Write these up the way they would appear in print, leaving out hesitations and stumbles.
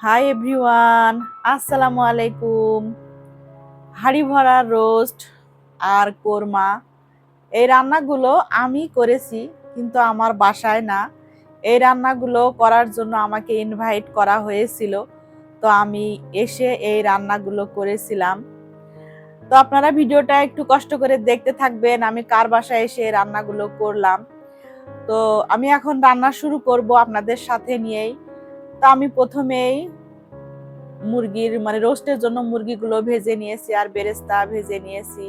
Hi everyone, আসসালামু আলাইকুম। হাঁড়ি ভরা রোস্ট আর কোরমা এই রান্নাগুলো আমি করেছি, কিন্তু আমার বাসায় না। এই রান্নাগুলো করার জন্য আমাকে ইনভাইট করা হয়েছিল, তো আমি এসে এই রান্নাগুলো করেছিলাম। তো আপনারা ভিডিওটা একটু কষ্ট করে দেখতে থাকবেন, আমি কার বাসায় এসে এই রান্নাগুলো করলাম। তো আমি এখন রান্না শুরু করব আপনাদের সাথে নিয়েই। তো আমি প্রথমেই মুরগির রোস্টের জন্য মুরগিগুলো ভেজে নিয়েছি আর বেরেস্তা ভেজে নিয়েছি।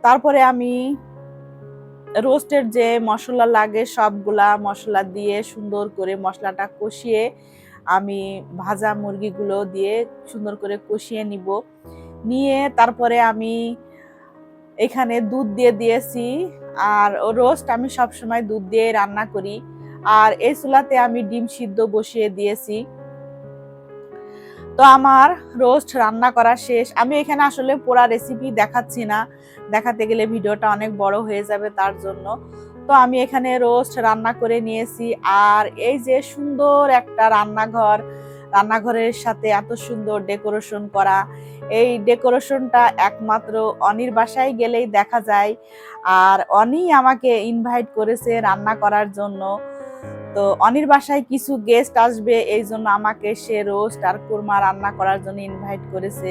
তারপরে আমি রোস্টের যে মশলা লাগে সবগুলা মশলা দিয়ে সুন্দর করে মশলাটা কষিয়ে আমি ভাজা মুরগিগুলো দিয়ে সুন্দর করে কষিয়ে নিয়ে তারপরে আমি এখানে দুধ দিয়ে দিয়েছি। আর রোস্ট আমি সবসময় দুধ দিয়ে রান্না করি। আর এই চুলাতে আমি ডিম সিদ্ধ বসিয়ে দিয়েছি। তো আমার রোস্ট রান্না করা শেষ। আমি এখানে আসলে পুরা রেসিপি দেখাচ্ছি না, দেখাতে গেলে ভিডিওটা অনেক বড় হয়ে যাবে, তার জন্য। তো আমি এখানে রোস্ট রান্না করে নিয়েছি। আর এই যে সুন্দর একটা রান্নাঘরের সাথে এত সুন্দর ডেকোরেশন করা, এই ডেকোরেশনটা একমাত্র অনির বাসায় গেলেই দেখা যায়। আর অনি আমাকে ইনভাইট করেছে রান্না করার জন্য। তো অনির বাসায় কিছু গেস্ট আসবে, এই জন্য আমাকে সে রোস্ট আর কোরমা রান্না করার জন্য ইনভাইট করেছে।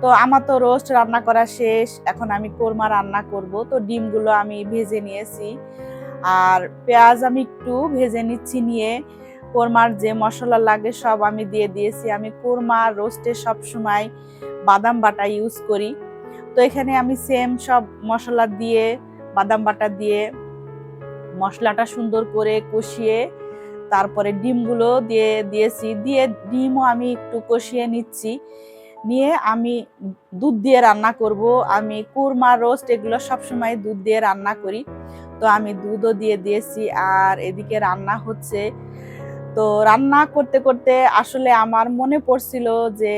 তো আমার তো রোস্ট রান্না করা শেষ, এখন আমি কোরমা রান্না করব। তো ডিমগুলো আমি ভেজে নিয়েছি আর পেঁয়াজ আমি একটু ভেজে নিচ্ছি। নিয়ে কোরমার যে মশলা লাগে সব আমি দিয়ে দিয়েছি। আমি কোরমা রোস্টে সব সময় বাদাম বাটা ইউজ করি। তো এখানে আমি সেম সব মশলা দিয়ে বাদাম বাটা দিয়ে মশলাটা সুন্দর করে কষিয়ে তারপরে ডিমগুলো দিয়ে ডিমও আমি একটু কষিয়ে নিচ্ছি। নিয়ে আমি দুধ দিয়ে রান্না করব। আমি কুরমা রোস্ট এগুলো সবসময় দুধ দিয়ে রান্না করি। তো আমি দুধও দিয়ে দিয়েছি আর এদিকে রান্না হচ্ছে। তো রান্না করতে করতে আসলে আমার মনে পড়ছিল যে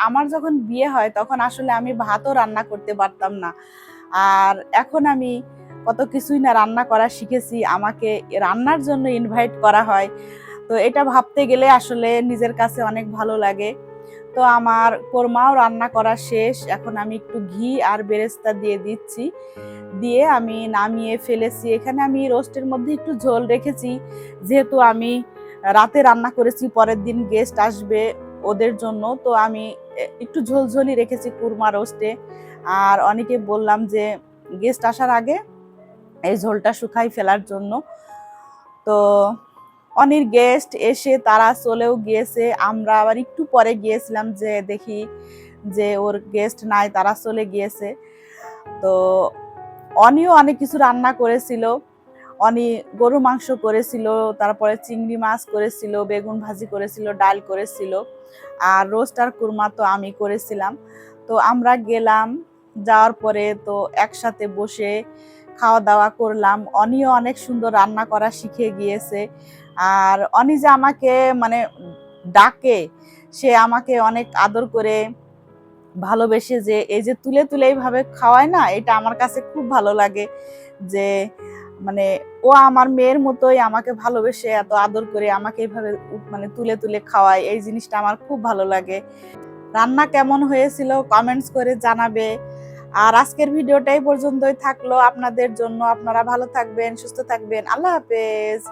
আমার যখন বিয়ে হয় তখন আসলে আমি ভাতও রান্না করতে পারতাম না। আর এখন আমি কত কিছুই না রান্না করা শিখেছি, আমাকে রান্নার জন্য ইনভাইট করা হয়। তো এটা ভাবতে গেলে আসলে নিজের কাছে অনেক ভালো লাগে। তো আমার কোরমাও রান্না করা শেষ, এখন আমি একটু ঘি আর বেরেস্তা দিয়ে দিচ্ছি। দিয়ে আমি নামিয়ে ফেলেছি। এখানে আমি রোস্টের মধ্যে একটু ঝোল রেখেছি, যেহেতু আমি রাতে রান্না করেছি, পরের দিন গেস্ট আসবে ওদের জন্য। তো আমি একটু ঝোলঝোলই রেখেছি কুরমা রোস্টে। আর অনেকে বললাম যে গেস্ট আসার আগে এই ঝোলটা শুকাই ফেলার জন্য। তো অনির গেস্ট এসে তারা চলেও গিয়েছে, আমরা আবার একটু পরে গিয়েছিলাম যে দেখি যে ওর গেস্ট নাই, তারা চলে গিয়েছে। তো অনিও অনেক কিছু রান্না করেছিল। অনি গরু মাংস করেছিল, তারপরে চিংড়ি মাছ করেছিল, বেগুন ভাজি করেছিল, ডাল করেছিল, আর রোস্ট আর কুরমা তো আমি করেছিলাম। তো আমরা গেলাম, যাওয়ার পরে তো একসাথে বসে খাওয়া দাওয়া করলাম। অনিও অনেক সুন্দর রান্না করা শিখে গিয়েছে। আর অনি যে আমাকে ডাকে, সে আমাকে অনেক আদর করে ভালোবেসে যে এই যে তুলে তুলে এইভাবে খাওয়ায় না, এটা আমার কাছে খুব ভালো লাগে। যে মানে ও আমার মেয়ের মতোই আমাকে ভালোবেসে এত আদর করে আমাকে এইভাবে তুলে তুলে খাওয়ায়, এই জিনিসটা আমার খুব ভালো লাগে। রান্না কেমন হয়েছিল কমেন্টস করে জানাবে। আর আজকের ভিডিওটাই পর্যন্তই থাকলো আপনাদের জন্য। আপনারা ভালো থাকবেন, সুস্থ থাকবেন। আল্লাহ হাফেজ।